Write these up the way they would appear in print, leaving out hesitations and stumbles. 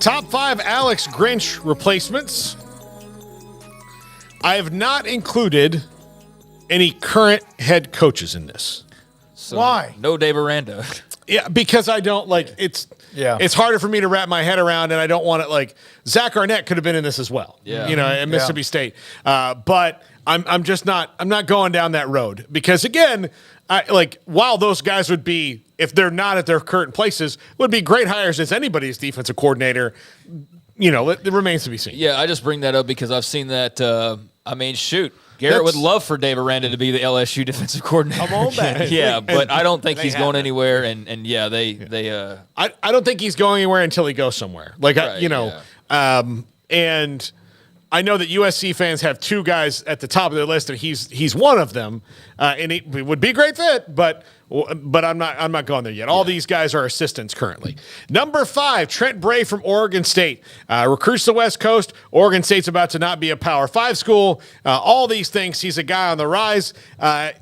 Top 5 Alex Grinch replacements. I have not included any current head coaches in this. So Why? No Dave Aranda. Yeah, because I don't it's harder for me to wrap my head around, and I don't want it Zach Arnett could have been in this as well. Yeah. At Mississippi State. But I'm just not going down that road because again, while those guys would be, if they're not at their current places, would be great hires as anybody's defensive coordinator. It remains to be seen. Yeah, I just bring that up because I've seen that. Garrett would love for Dave Aranda to be the LSU defensive coordinator. Come on back. Yeah, but I don't think he's going it. anywhere. And I don't think he's going anywhere until he goes somewhere. And I know that USC fans have two guys at the top of their list, and he's one of them, and he would be a great fit, but I'm not going there yet. All these guys are assistants currently. Number 5, Trent Bray from Oregon State. Recruits the West Coast. Oregon State's about to not be a Power 5 school. All these things. He's a guy on the rise.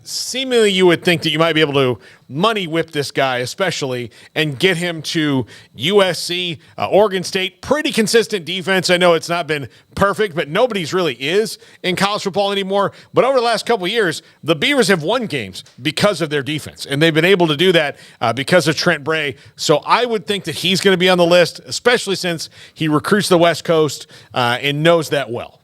Seemingly you would think that you might be able to money whip this guy especially and get him to USC. Oregon State, pretty consistent defense. I know it's not been perfect, but nobody's really is in college football anymore. But over the last couple of years, the Beavers have won games because of their defense. And they've been able to do that because of Trent Bray. So I would think that he's going to be on the list, especially since he recruits the West Coast and knows that well.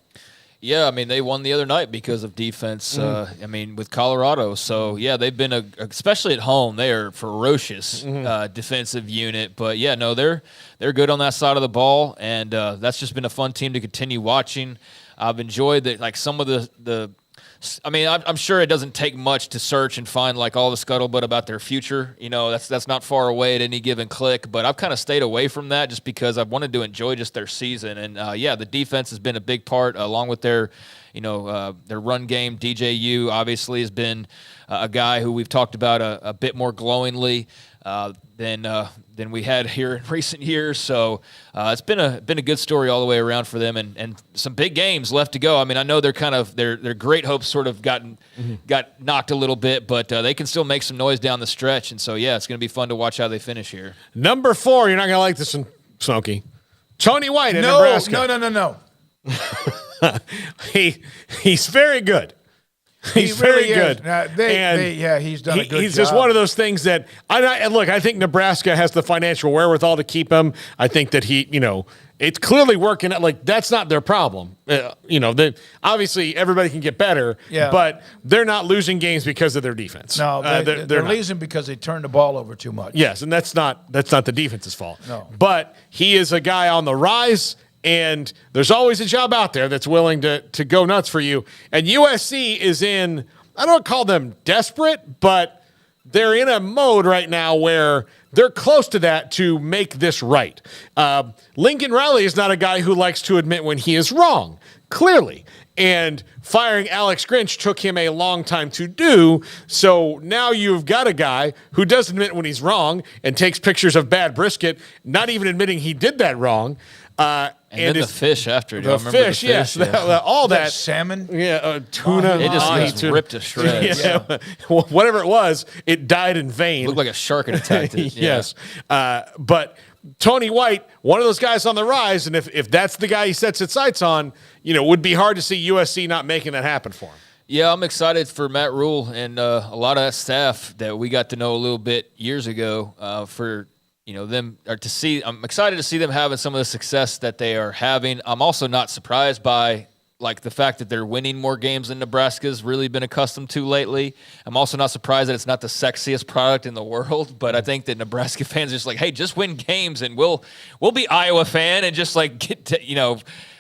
Yeah, they won the other night because of defense, with Colorado. So, yeah, they've been, especially at home, they are ferocious defensive unit. But, yeah, no, they're good on that side of the ball, and that's just been a fun team to continue watching. I've enjoyed that, some of the I'm sure it doesn't take much to search and find all the scuttlebutt about their future. That's not far away at any given click. But I've kind of stayed away from that just because I've wanted to enjoy just their season. And the defense has been a big part, along with their run game. DJU obviously has been a guy who we've talked about a bit more glowingly than we had here in recent years. So it's been a good story all the way around for them, and some big games left to go. I know they're kind of their great hopes sort of got knocked a little bit, but they can still make some noise down the stretch. And so it's going to be fun to watch how they finish here. Number 4, you're not going to like this one, Smokey. Tony White in Nebraska. No. He's very good. He's very good. He's done a good job. He's just one of those things that I think Nebraska has the financial wherewithal to keep him. I think that it's clearly working. That's not their problem. Obviously everybody can get better, but they're not losing games because of their defense. No, they're losing because they turn the ball over too much. Yes, and that's not the defense's fault. No. But he is a guy on the rise. And there's always a job out there that's willing to go nuts for you. And USC is in, I don't call them desperate, but they're in a mode right now where they're close to that to make this right. Lincoln Riley is not a guy who likes to admit when he is wrong, clearly. And firing Alex Grinch took him a long time to do. So now you've got a guy who doesn't admit when he's wrong and takes pictures of bad brisket, not even admitting he did that wrong. And then the fish after. The fish, yes. All that. Salmon? Yeah, tuna. It just ripped to shreds. Yeah. Whatever it was, it died in vain. Looked like a shark had attacked it. Yes. But Tony White, one of those guys on the rise, and if that's the guy he sets his sights on, it would be hard to see USC not making that happen for him. Yeah, I'm excited for Matt Rule and a lot of that staff that we got to know a little bit years ago I'm excited to see them having some of the success that they are having. I'm also not surprised by the fact that they're winning more games than Nebraska's really been accustomed to lately. I'm also not surprised that it's not the sexiest product in the world, but I think that Nebraska fans are just hey, just win games and we'll be Iowa fan and just get to,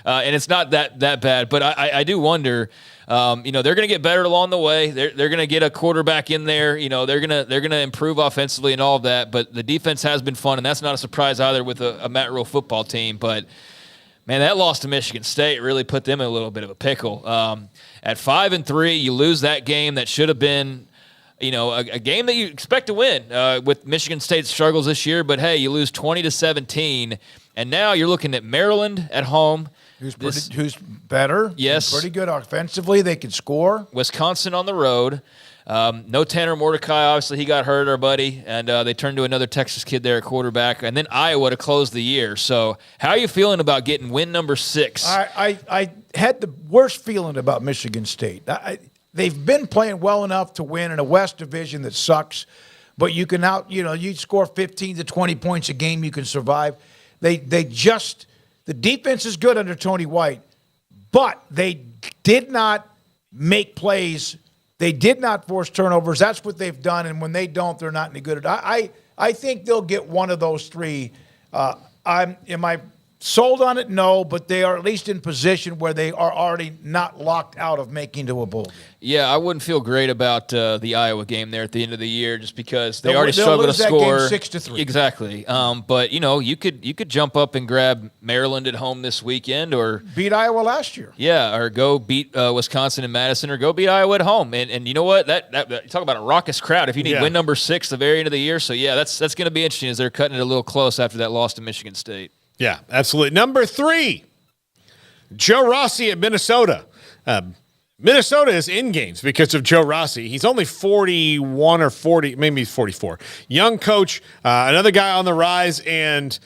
and it's not that bad. But I do wonder. They're going to get better along the way. They're going to get a quarterback in there. They're going to improve offensively and all of that. But the defense has been fun, and that's not a surprise either with a Matt Rule football team. But man, that loss to Michigan State really put them in a little bit of a pickle. At 5-3, you lose that game that should have been, a game that you expect to win with Michigan State's struggles this year. But hey, you lose 20-17, and now you're looking at Maryland at home. Who's better? Yes. Who's pretty good offensively. They can score. Wisconsin on the road. No Tanner Mordecai. Obviously, he got hurt, our buddy, and they turned to another Texas kid there at quarterback, and then Iowa to close the year. So how are you feeling about getting win number 6? I had the worst feeling about Michigan State. They've been playing well enough to win in a West Division that sucks, but you can you score 15 to 20 points a game, you can survive. The defense is good under Tony White, but they did not make plays. They did not force turnovers. That's what they've done, and when they don't, they're not any good at it. I think they'll get one of those 3. Am I sold on it? No, but they are at least in position where they are already not locked out of making to a bowl game. Yeah, I wouldn't feel great about the Iowa game there at the end of the year, just because they already struggled to score. That game 6-3. Exactly. But you could jump up and grab Maryland at home this weekend, or beat Iowa last year. Yeah, or go beat Wisconsin in Madison, or go beat Iowa at home. And you know what? That talk about a raucous crowd. If you need win number 6 the very end of the year, so yeah, that's going to be interesting as they're cutting it a little close after that loss to Michigan State. Yeah, absolutely. Number 3, Joe Rossi at Minnesota. Minnesota is in games because of Joe Rossi. He's only 41 or 40, maybe he's 44. Young coach, another guy on the rise. And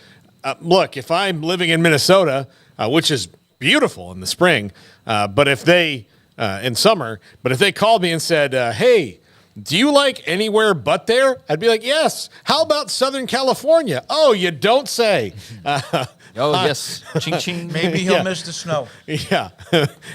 look, if I'm living in Minnesota, which is beautiful in the spring, but if they, in summer, but if they called me and said, hey, do you like anywhere but there? I'd be like, yes. How about Southern California? Oh, you don't say. Yes. Ching, ching. Maybe he'll miss the snow. Yeah.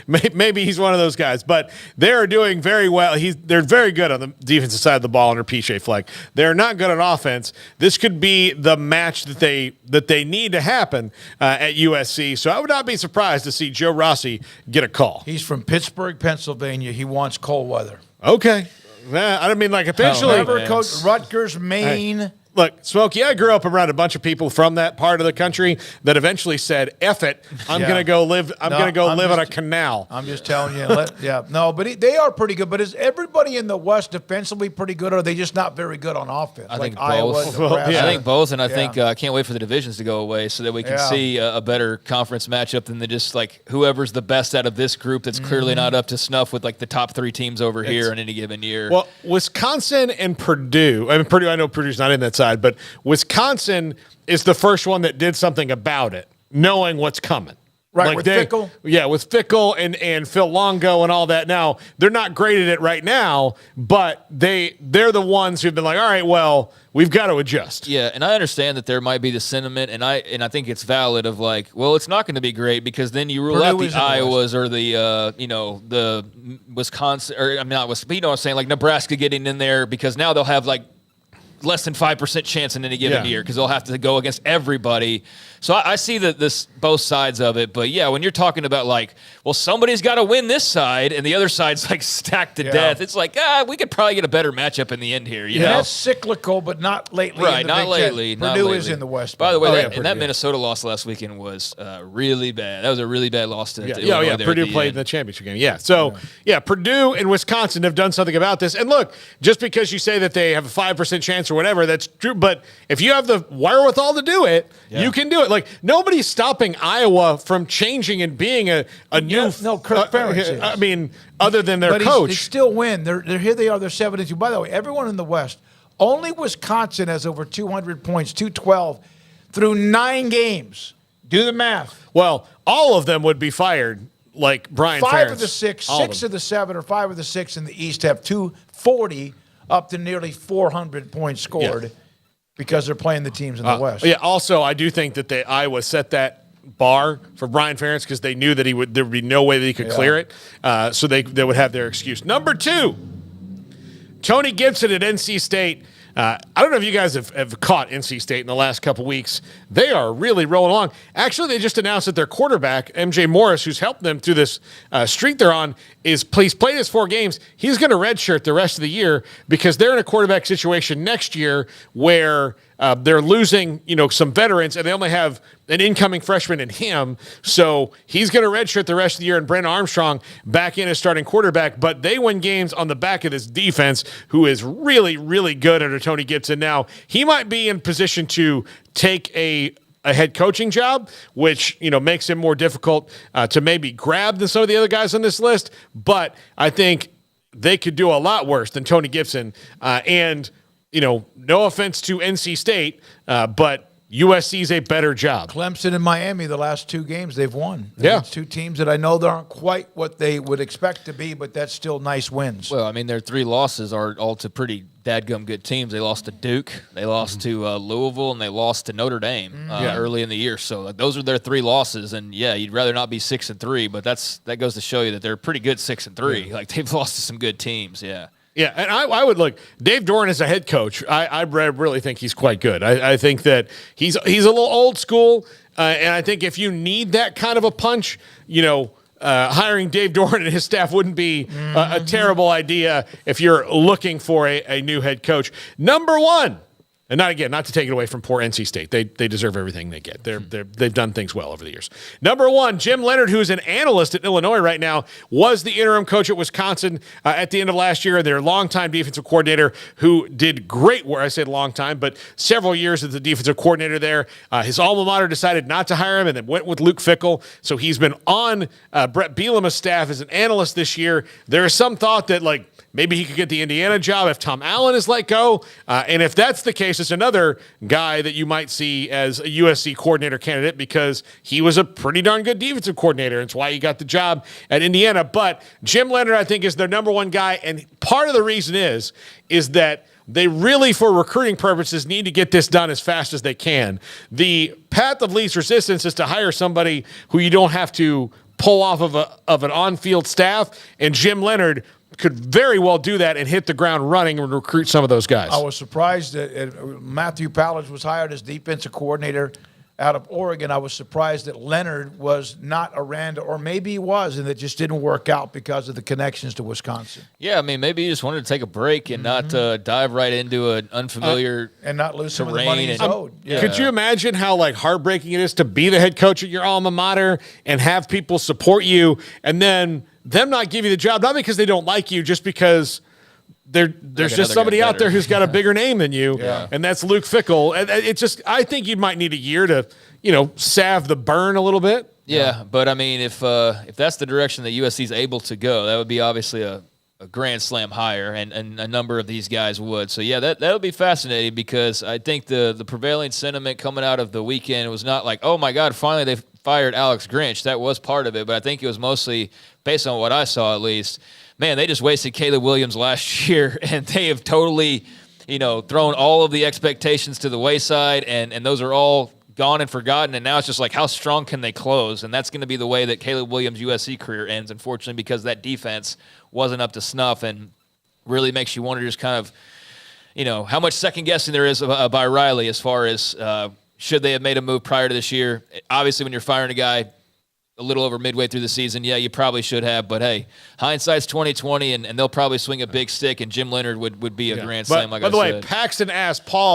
Maybe he's one of those guys. But they're doing very well. They're very good on the defensive side of the ball under PJ Fleck. They're not good on offense. This could be the match that they need to happen at USC. So I would not be surprised to see Joe Rossi get a call. He's from Pittsburgh, Pennsylvania. He wants cold weather. Okay. I mean, like, eventually. Remember Coach Rutgers, Maine. Hey, look, Smoak, I grew up around a bunch of people from that part of the country that eventually said, F it, I'm going to go live on a canal. I'm just telling you. But they are pretty good. But is everybody in the West defensively pretty good, or are they just not very good on offense? I think both. I think both, and I think I can't wait for the divisions to go away so that we can see a better conference matchup than just like whoever's the best out of this group that's clearly not up to snuff with like the top 3 teams over here in any given year. Well, Wisconsin and Purdue, I know Purdue's not in that side, but Wisconsin is the first one that did something about it, knowing what's coming. Right, with Fickle? Yeah, with Fickle and Phil Longo and all that. Now, they're not great at it right now, but they're the ones who've been like, all right, well, we've got to adjust. Yeah, and I understand that there might be the sentiment, and I think it's valid of like, well, it's not going to be great because then you rule out the Iowas or the Wisconsin, or I'm not, but you know what I'm saying, like Nebraska getting in there because now they'll have like less than 5% chance in any given year because they'll have to go against everybody. So I see both sides of it. But, yeah, when you're talking about, like, well, somebody's got to win this side and the other side's, like, stacked to death, it's like, we could probably get a better matchup in the end here. You know? That's cyclical, but not lately. Right, not lately. Purdue is in the West. By the way, that Minnesota loss last weekend was really bad. That was a really bad loss to Illinois. Purdue played in the championship game. Yeah, so, Purdue and Wisconsin have done something about this. And, look, just because you say that they have a 5% chance or whatever, that's true. But if you have the wherewithal to do it, you can do it. Like, nobody's stopping Iowa from changing and being a new. Kirk Ferentz. I mean, other than their coach, they still win. They're here. They are. They're 72. By the way, everyone in the West, only Wisconsin has over 200 points, 212 through 9 games. Do the math. Well, all of them would be fired. Like Brian Ferentz. 5 of the 6, 6 of the 7, or 5 of the 6 in the East have 240 up to nearly 400 points scored. Yeah. Because they're playing the teams in the West. Yeah. Also, I do think that Iowa set that bar for Brian Ferentz because they knew that there would be no way that he could clear it. So they would have their excuse. Number 2, Tony Gibson at NC State. I don't know if you guys have caught NC State in the last couple weeks. They are really rolling along. Actually, they just announced that their quarterback, MJ Morris, who's helped them through this streak they're on, he's played his 4 games. He's going to redshirt the rest of the year because they're in a quarterback situation next year where they're losing, some veterans, and they only have an incoming freshman in him. So he's going to redshirt the rest of the year, and Brent Armstrong back in as starting quarterback. But they win games on the back of this defense, who is really, really good under Tony Gibson. Now, he might be in position to take a head coaching job, which, makes him more difficult to maybe grab than some of the other guys on this list. But I think they could do a lot worse than Tony Gibson. And, no offense to NC State, but USC's a better job. Clemson and Miami, the last 2 games they've won. Yeah. It's 2 teams that I know they aren't quite what they would expect to be, but that's still nice wins. Well, I mean, their 3 losses are all to pretty dadgum good teams. They lost to Duke, they lost to Louisville, and they lost to Notre Dame early in the year. So those are their 3 losses. And yeah, you'd rather not be 6-3, but that goes to show you that they're pretty good 6-3. Yeah. Like they've lost to some good teams. Yeah. Yeah, and I would look. Dave Doran as a head coach, I really think he's quite good. I think that he's a little old school, and I think if you need that kind of a punch, hiring Dave Doran and his staff wouldn't be a terrible idea if you're looking for a new head coach. Number 1. And not to take it away from poor NC State. They deserve everything they get. They've done things well over the years. Number 1, Jim Leonard, who's an analyst at Illinois right now, was the interim coach at Wisconsin at the end of last year. Their longtime defensive coordinator who did great work. I said long time, but several years as the defensive coordinator there. His alma mater decided not to hire him and then went with Luke Fickell. So he's been on Brett Bielema's staff as an analyst this year. There is some thought that, maybe he could get the Indiana job if Tom Allen is let go. And if that's the case, it's another guy that you might see as a USC coordinator candidate because he was a pretty darn good defensive coordinator. It's why he got the job at Indiana. But Jim Leonard, I think, is their number 1 guy. And part of the reason is that they really, for recruiting purposes, need to get this done as fast as they can. The path of least resistance is to hire somebody who you don't have to pull off of an on-field staff. And Jim Leonard could very well do that and hit the ground running and recruit some of those guys. I was surprised that Matthew Pallage was hired as defensive coordinator out of Oregon. I was surprised that Leonard was not around, or maybe he was, and it just didn't work out because of the connections to Wisconsin. Yeah, I mean, maybe he just wanted to take a break and not dive right into an unfamiliar and not lose some of the money he's owed. Yeah. Could you imagine how heartbreaking it is to be the head coach at your alma mater and have people support you and then them not give you the job, not because they don't like you, just because there's just somebody out there who's got a bigger name than you, and that's Luke Fickell. I think you might need a year to, salve the burn a little bit. Yeah, but I mean, if that's the direction that USC is able to go, that would be obviously a grand slam hire, and a number of these guys would. So yeah, that would be fascinating because I think the prevailing sentiment coming out of the weekend was not like, oh my God, finally they fired Alex Grinch. That was part of it, but I think it was mostly based on what I saw at least. Man, they just wasted Caleb Williams last year, and they have totally, thrown all of the expectations to the wayside, and those are all gone and forgotten, and now it's just like, how strong can they close? And that's going to be the way that Caleb Williams' USC career ends, unfortunately, because that defense wasn't up to snuff, and really makes you wonder just kind of, how much second-guessing there is by Riley as far as should they have made a move prior to this year. Obviously, when you're firing a guy a little over midway through the season, yeah, you probably should have. But, hey, hindsight's 20/20, and they'll probably swing a big stick, and Jim Leonard would be a grand slam, like I said. By the way, Paxton asked Paul